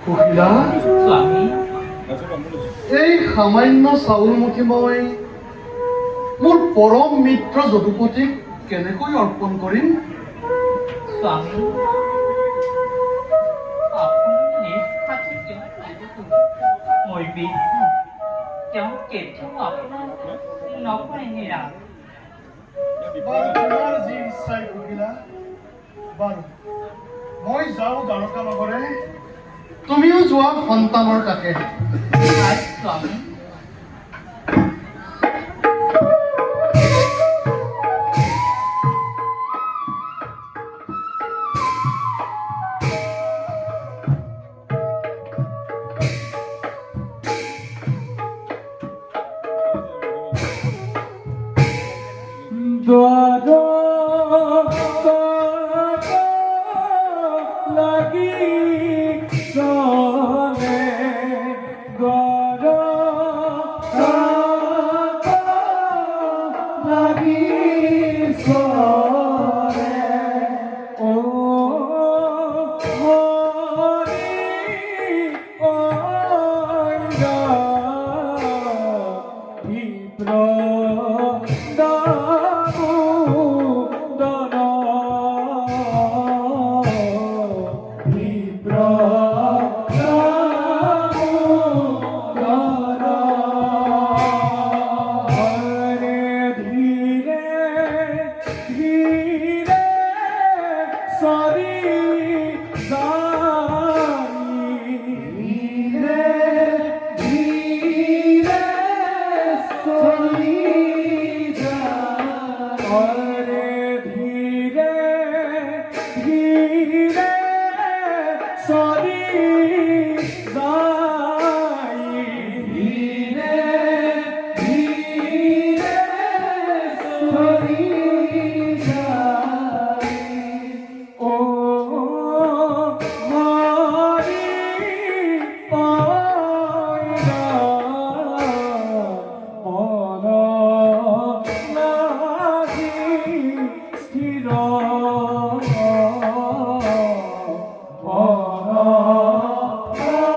সুশীলা, স্বামী, এই সামান্য চাউলমুঠি মই মোৰ পৰম মিত্ৰ যদুপতিক কেনেকৈ অৰ্পণ কৰিম? স্বামী, আপুনি নিষ্ঠাতে তেওঁক মই বিশ্বাস তেওঁ কেতিয়াও আপোনাক নকৰে নিৰাশ। বাৰু তোমাৰ যি ইচ্ছাই সুশীলা। বাৰু মই যাওঁ দ্বাৰকা নগৰে, তুমিও যোৱা সন্তানৰ কাষে। স্বামী